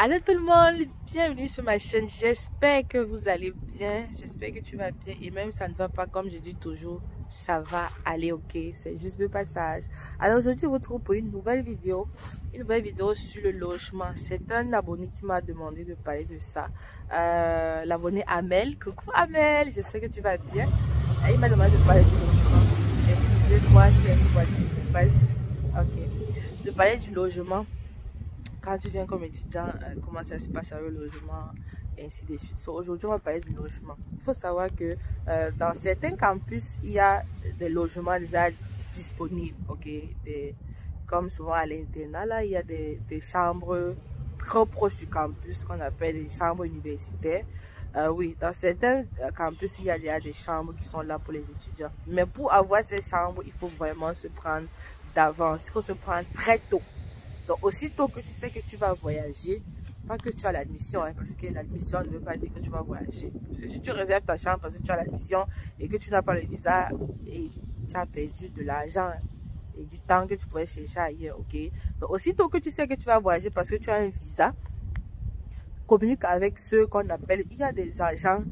Allô tout le monde, bienvenue sur ma chaîne. J'espère que vous allez bien, j'espère que tu vas bien et même ça ne va pas comme je dis toujours, ça va aller, ok, c'est juste le passage. Alors aujourd'hui, je vous retrouve pour une nouvelle vidéo sur le logement. C'est un abonné qui m'a demandé de parler de ça, l'abonné Amel. Coucou Amel, j'espère que tu vas bien. Et il m'a demandé de parler du logement. Excusez-moi, c'est une voiture qui passe, ok, de parler du logement. Quand tu viens comme étudiant, comment ça se passe avec le logement, et ainsi de suite. So, aujourd'hui, on va parler du logement. Il faut savoir que dans certains campus, il y a des logements déjà disponibles, ok? Comme souvent à l'internat, là, il y a des chambres trop proches du campus qu'on appelle des chambres universitaires. Oui, dans certains campus, il y a des chambres qui sont là pour les étudiants. Mais pour avoir ces chambres, il faut vraiment se prendre d'avance. Il faut se prendre très tôt. Donc, aussitôt que tu sais que tu vas voyager, pas que tu as l'admission, hein, parce que l'admission ne veut pas dire que tu vas voyager. Parce que si tu réserves ta chambre parce que tu as l'admission et que tu n'as pas le visa et tu as perdu de l'argent et du temps que tu pourrais chercher ailleurs, ok? Donc, aussitôt que tu sais que tu vas voyager parce que tu as un visa, communique avec ceux qu'on appelle, il y a des agents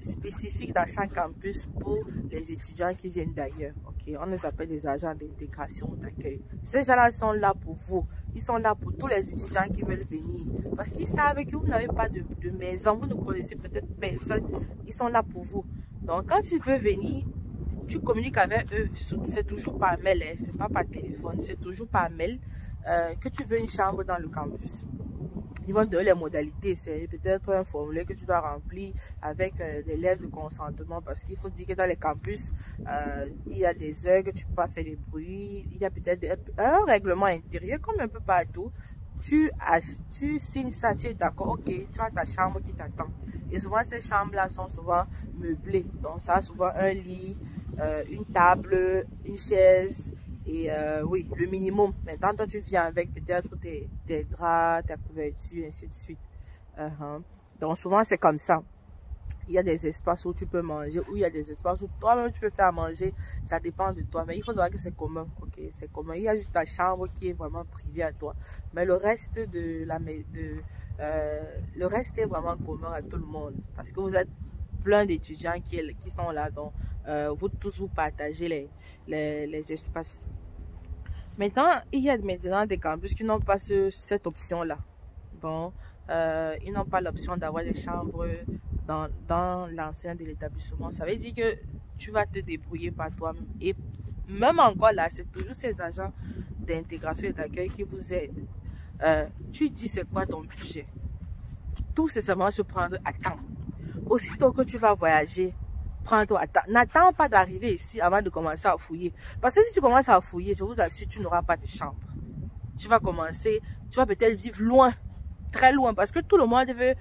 spécifiques dans chaque campus pour les étudiants qui viennent d'ailleurs. Ok, on les appelle des agents d'intégration, d'accueil. Ces gens-là sont là pour vous. Ils sont là pour tous les étudiants qui veulent venir. Parce qu'ils savent que vous n'avez pas de maison, vous ne connaissez peut-être personne. Ils sont là pour vous. Donc, quand tu veux venir, tu communiques avec eux. C'est toujours par mail, hein, c'est pas par téléphone, c'est toujours par mail que tu veux une chambre dans le campus. Ils vont te donner les modalités, c'est peut-être un formulaire que tu dois remplir avec des lettres de consentement parce qu'il faut dire que dans les campus, il y a des heures que tu ne peux pas faire de bruit, il y a peut-être un règlement intérieur comme un peu partout. Tu signes ça, tu es d'accord, ok, tu as ta chambre qui t'attend. Et souvent, ces chambres-là sont souvent meublées. Donc, ça a souvent un lit, une table, une chaise. Et oui, le minimum. Maintenant, toi, tu viens avec peut-être tes draps, ta couverture, ainsi de suite. Donc, souvent, c'est comme ça. Il y a des espaces où tu peux manger, où il y a des espaces où toi-même tu peux faire manger. Ça dépend de toi. Mais il faut savoir que c'est commun. Ok, c'est commun. Il y a juste ta chambre qui est vraiment privée à toi. Mais le reste le reste est vraiment commun à tout le monde. Parce que vous êtes plein d'étudiants qui sont là. Donc, vous tous, vous partagez les espaces. Maintenant, il y a maintenant des campus qui n'ont pas cette option-là. Donc, ils n'ont pas l'option d'avoir des chambres dans l'enceinte de l'établissement. Ça veut dire que tu vas te débrouiller par toi-même. Et même encore là, c'est toujours ces agents d'intégration et d'accueil qui vous aident. Tu dis c'est quoi ton budget. Tout c'est seulement se prendre à temps. Aussitôt que tu vas voyager, prends-toi à temps. N'attends pas d'arriver ici avant de commencer à fouiller. Parce que si tu commences à fouiller, je vous assure, tu n'auras pas de chambre. Tu vas commencer, tu vas peut-être vivre loin, très loin. Parce que tout le monde veut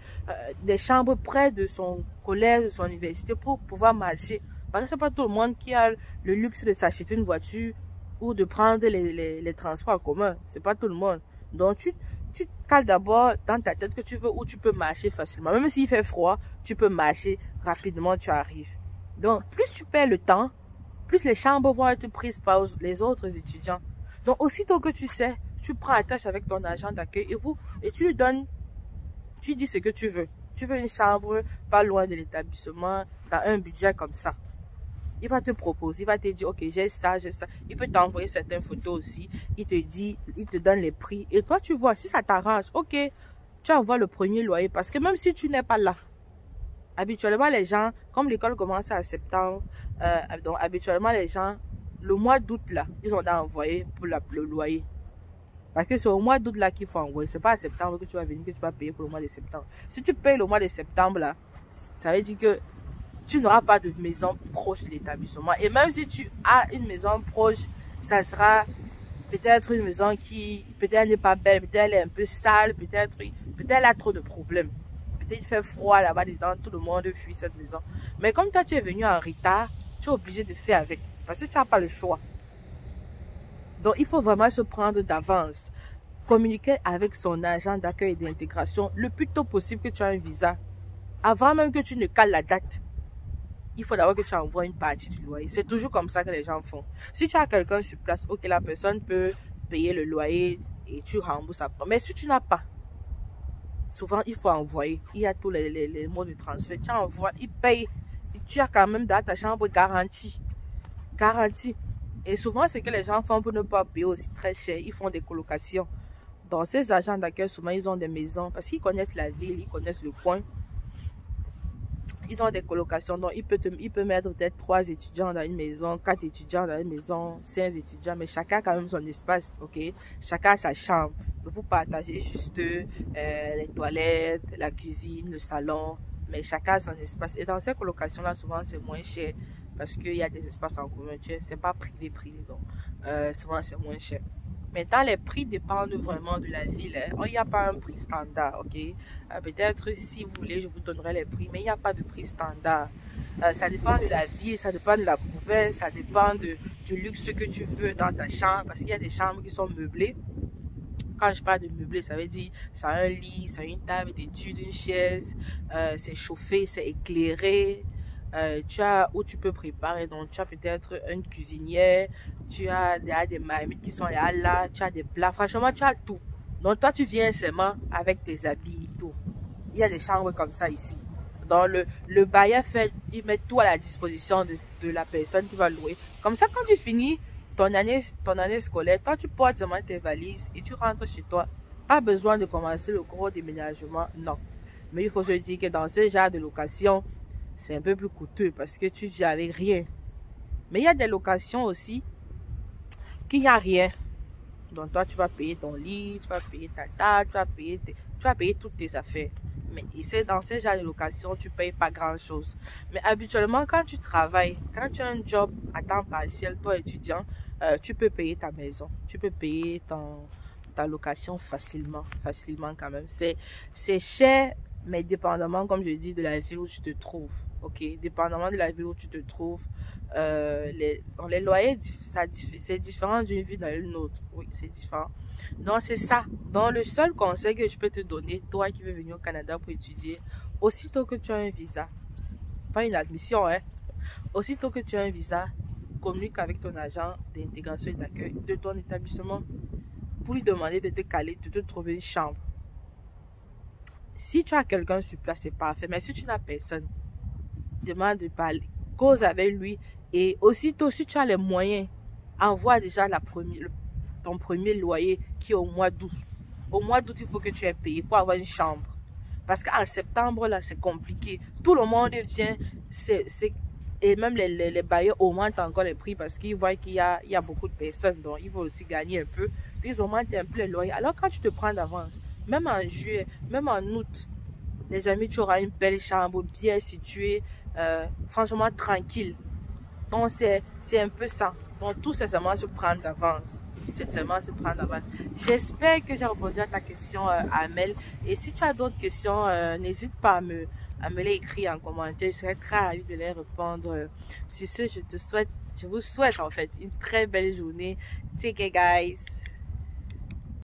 des chambres près de son collège, de son université pour pouvoir marcher. Parce que ce n'est pas tout le monde qui a le luxe de s'acheter une voiture ou de prendre les transports en commun. Ce n'est pas tout le monde. Donc, tu cales d'abord dans ta tête que tu veux où tu peux marcher facilement. Même s'il fait froid, tu peux marcher rapidement, tu arrives. Donc, plus tu perds le temps, plus les chambres vont être prises par les autres étudiants. Donc, aussitôt que tu sais, tu prends attache avec ton agent d'accueil et tu lui donnes, tu dis ce que tu veux. Tu veux une chambre pas loin de l'établissement, dans un budget comme ça. Il va te proposer, il va te dire, ok, j'ai ça, j'ai ça. Il peut t'envoyer certaines photos aussi. Il te donne les prix. Et toi, tu vois, si ça t'arrange, ok, tu envoies le premier loyer. Parce que même si tu n'es pas là, habituellement, les gens, comme l'école commence à septembre, donc habituellement, les gens, le mois d'août, là, ils ont envoyé pour le loyer. Parce que c'est au mois d'août, là, qu'il faut envoyer. C'est pas à septembre que tu vas venir, que tu vas payer pour le mois de septembre. Si tu payes le mois de septembre, là, ça veut dire que tu n'auras pas de maison proche de l'établissement. Et même si tu as une maison proche, ça sera peut-être une maison qui, peut-être n'est pas belle, peut-être elle est un peu sale, peut-être elle a trop de problèmes. Peut-être il fait froid là-bas dedans, tout le monde fuit cette maison. Mais comme toi, tu es venu en retard, tu es obligé de faire avec. Parce que tu n'as pas le choix. Donc, il faut vraiment se prendre d'avance. Communiquer avec son agent d'accueil et d'intégration le plus tôt possible que tu as un visa. Avant même que tu ne cales la date. Il faut d'abord que tu envoies une partie du loyer. C'est toujours comme ça que les gens font. Si tu as quelqu'un sur place, ok, la personne peut payer le loyer et tu rembourses après. Mais si tu n'as pas, souvent il faut envoyer. Il y a tous les modes de transfert. Tu envoies, ils payent. Tu as quand même dans ta chambre garantie. Garantie. Et souvent, ce que les gens font pour ne pas payer aussi très cher, ils font des colocations. Dans ces agents d'accueil, souvent, ils ont des maisons parce qu'ils connaissent la ville, ils connaissent le coin. Ils ont des colocations, donc il peut mettre peut-être 3 étudiants dans une maison, 4 étudiants dans une maison, 5 étudiants, mais chacun a quand même son espace, ok? Chacun a sa chambre. Vous partagez juste les toilettes, la cuisine, le salon, mais chacun a son espace. Et dans ces colocations-là, souvent, c'est moins cher parce qu'il y a des espaces en commun. C'est pas privé, donc souvent, c'est moins cher. Maintenant, les prix dépendent vraiment de la ville. Hein. Il n'y a pas un prix standard, ok? Peut-être si vous voulez, je vous donnerai les prix, mais il n'y a pas de prix standard. Ça dépend de la ville, ça dépend de la province, ça dépend du luxe que tu veux dans ta chambre, parce qu'il y a des chambres qui sont meublées. Quand je parle de meublé, ça veut dire ça a un lit, ça a une table d'études, une chaise, c'est chauffé, c'est éclairé. Tu as où tu peux préparer, donc tu as peut-être une cuisinière, tu as des marmites qui sont là, tu as des plats, franchement tu as tout. Donc toi tu viens seulement avec tes habits et tout. Il y a des chambres comme ça ici. Donc le bailleur il met tout à la disposition de la personne qui va louer. Comme ça, quand tu finis ton année scolaire, toi tu portes seulement tes valises et tu rentres chez toi. Pas besoin de commencer le gros déménagement, non. Mais il faut se dire que dans ce genre de location, c'est un peu plus coûteux parce que tu vis avec rien. Mais il y a des locations aussi qu'il n'y a rien. Donc toi, tu vas payer ton lit, tu vas payer ta table, tu vas payer toutes tes affaires. Mais dans ces genres de location, tu ne payes pas grand-chose. Mais habituellement, quand tu travailles, quand tu as un job à temps partiel, toi étudiant, tu peux payer ta maison. Tu peux payer ta location facilement quand même. C'est cher, mais dépendamment, comme je dis, de la ville où tu te trouves. Ok, dépendamment de la ville où tu te trouves, les loyers, c'est différent d'une ville dans une autre. Oui, c'est différent. Donc, c'est ça. Donc, le seul conseil que je peux te donner, toi qui veux venir au Canada pour étudier, aussitôt que tu as un visa, pas une admission, hein, aussitôt que tu as un visa, communique avec ton agent d'intégration et d'accueil de ton établissement pour lui demander de te caler, de te trouver une chambre. Si tu as quelqu'un sur place, c'est parfait. Mais si tu n'as personne, demande de parler, cause avec lui. Et aussitôt, si tu as les moyens, envoie déjà ton premier loyer qui est au mois d'août. Au mois d'août, il faut que tu aies payé pour avoir une chambre. Parce qu'en septembre, là, c'est compliqué. Tout le monde vient, et même les bailleurs augmentent encore les prix parce qu'ils voient qu'il y a beaucoup de personnes. Donc, ils vont aussi gagner un peu. Ils augmentent un peu les loyers. Alors, quand tu te prends d'avance, même en juillet, même en août, les amis, tu auras une belle chambre bien située, franchement tranquille. Donc, c'est un peu ça. Donc, tout c'est seulement se prendre d'avance. C'est seulement se prendre d'avance. J'espère que j'ai répondu à ta question, Amel. Et si tu as d'autres questions, n'hésite pas à me les écrire en commentaire. Je serai très ravie de les répondre. Sur ce, je vous souhaite en fait une très belle journée. Take care, guys.